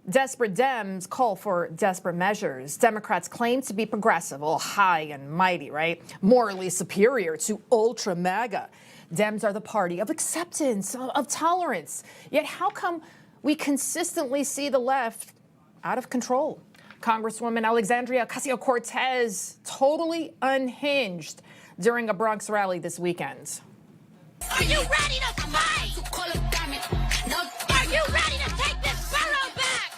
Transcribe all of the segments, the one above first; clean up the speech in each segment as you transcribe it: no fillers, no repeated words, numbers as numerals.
Desperate Dems call for desperate measures. Democrats claim to be progressive, all high and mighty, right? Morally superior to ultra MAGA. Dems are the party of acceptance, of tolerance. Yet how come we consistently see the left out of control? Congresswoman Alexandria Ocasio-Cortez totally unhinged during a Bronx rally this weekend. Are you ready to fight? Are you ready to take this borough back?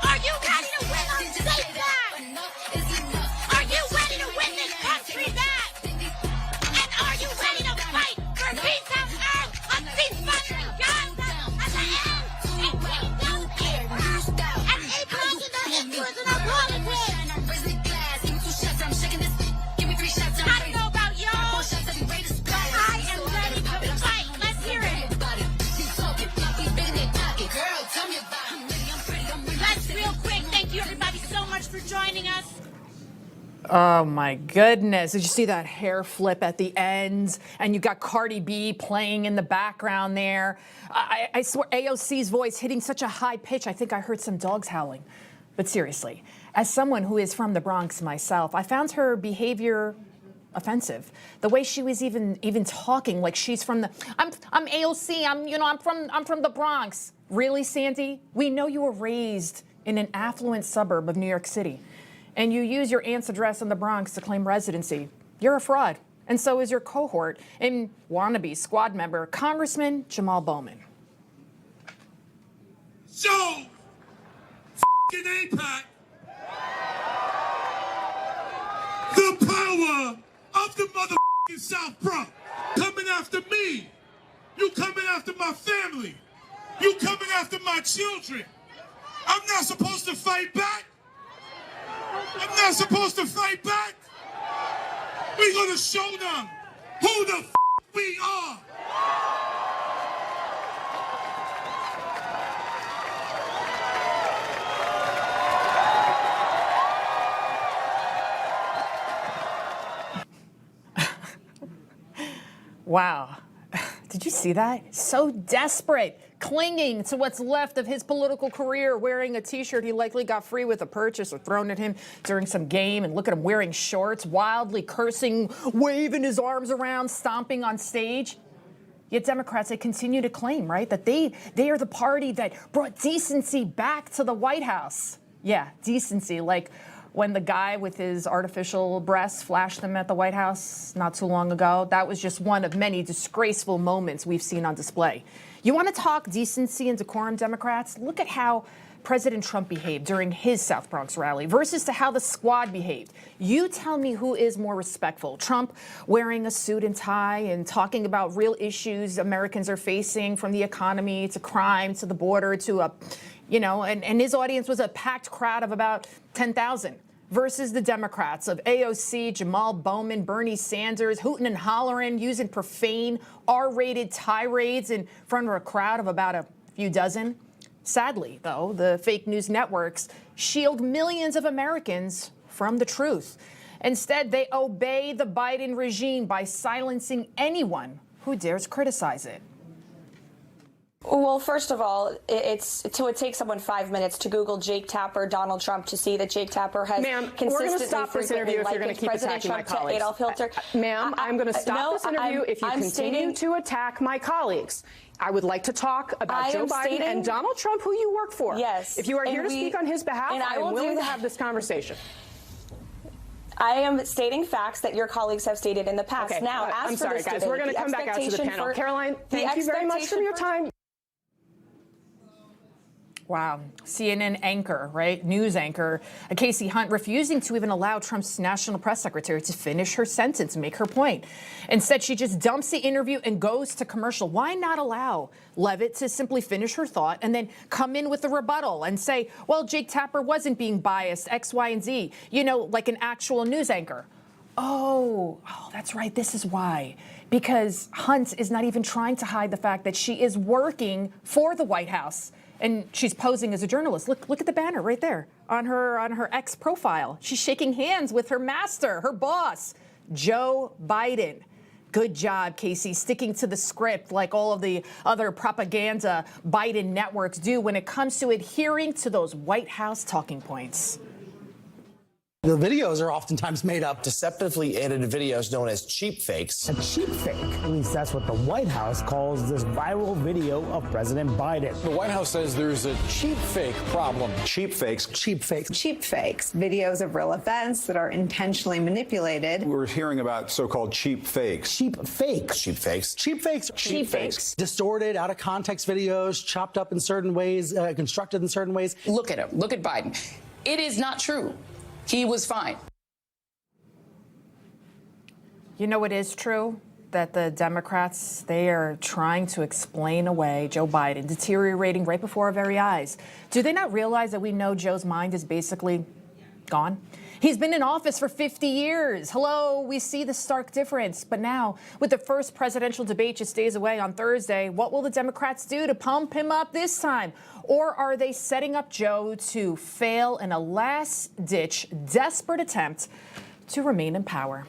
Are you ready to win our state back? Are you ready to win this country back? And are you ready to fight for peace on earth, a ceasefire in Gaza, and the end in kingdom here? And equals in the influence in our politics. I don't know about y'all, but I am ready to fight. Let's hear it. Let's real quick. Thank you everybody so much for joining us. Oh my goodness. Did you see that hair flip at the end? And you got Cardi B playing in the background there. I swear AOC's voice hitting such a high pitch. I think I heard some dogs howling. But seriously, as someone who is from the Bronx myself, I found her behavior offensive. The way she was even talking like she's from the I'm AOC, I'm from the Bronx. Really, Sandy? We know you were raised in an affluent suburb of New York City, and you use your aunt's address in the Bronx to claim residency. You're a fraud, and so is your cohort and wannabe squad member, Congressman Jamaal Bowman. So, f***ing AIPAC, the power of the motherfucking South Bronx, coming after me. You coming after my family. You coming after my children. I'm not supposed to fight back. I'm not supposed to fight back. We're gonna show them who the f we are. Wow. Did you see that? So desperate, clinging to what's left of his political career, wearing a T-shirt he likely got free with a purchase or thrown at him during some game. And look at him wearing shorts, wildly cursing, waving his arms around, stomping on stage. Yet Democrats, they continue to claim, right, that they are the party that brought decency back to the White House. Yeah, decency, like when the guy with his artificial breasts flashed them at the White House not too long ago. That was just one of many disgraceful moments we've seen on display. You want to talk decency and decorum, Democrats? Look at how President Trump behaved during his South Bronx rally versus to how the squad behaved. You tell me who is more respectful. Trump wearing a suit and tie and talking about real issues Americans are facing, from the economy to crime to the border to and his audience was a packed crowd of about 10,000 versus the Democrats of AOC, Jamaal Bowman, Bernie Sanders, hooting and hollering, using profane R-rated tirades in front of a crowd of about a few dozen. Sadly, though, the fake news networks shield millions of Americans from the truth. Instead, they obey the Biden regime by silencing anyone who dares criticize it. Well, first of all, it takes someone 5 minutes to Google Jake Tapper, Donald Trump, to see that Jake Tapper has consistently, we're going to stop this interview if you're going to keep President attacking Trump my colleagues. Adolf Hitler. Ma'am, I'm going to stop this interview if you continue to attack my colleagues. I would like to talk about Joe Biden and Donald Trump, who you work for. Yes. If you are here to speak on his behalf, I am willing to have this conversation. I am stating facts that your colleagues have stated in the past. Okay, now, I'm sorry, guys. We're going to come back out to the panel. Caroline, thank you very much for your time. Wow. CNN anchor, right? News anchor, Casey Hunt, refusing to even allow Trump's national press secretary to finish her sentence and make her point. Instead, she just dumps the interview and goes to commercial. Why not allow Levitt to simply finish her thought and then come in with a rebuttal and say, well, Jake Tapper wasn't being biased, X, Y, and Z, like an actual news anchor. Oh, that's right. This is why. Because Hunt is not even trying to hide the fact that she is working for the White House. And she's posing as a journalist. Look at the banner right there on her X profile. She's shaking hands with her master, her boss, Joe Biden. Good job, Casey, sticking to the script like all of the other propaganda Biden networks do when it comes to adhering to those White House talking points. The videos are oftentimes made up. Deceptively edited videos known as cheap fakes. A cheap fake, at least that's what the White House calls this viral video of President Biden. The White House says there's a cheap fake problem. Cheap fakes. Cheap fakes. Cheap fakes, videos of real events that are intentionally manipulated. We're hearing about so-called cheap fakes. Cheap fakes. Cheap fakes. Cheap fakes. Cheap fakes. Distorted, out of context videos, chopped up in certain ways, constructed in certain ways. Look at him. Look at Biden. It is not true. He was fine. You know, it is true that the Democrats, they are trying to explain away Joe Biden deteriorating right before our very eyes. Do they not realize that we know Joe's mind is basically gone? He's been in office for 50 years. Hello, we see the stark difference. But now, with the first presidential debate just days away on Thursday, what will the Democrats do to pump him up this time? Or are they setting up Joe to fail in a last-ditch, desperate attempt to remain in power?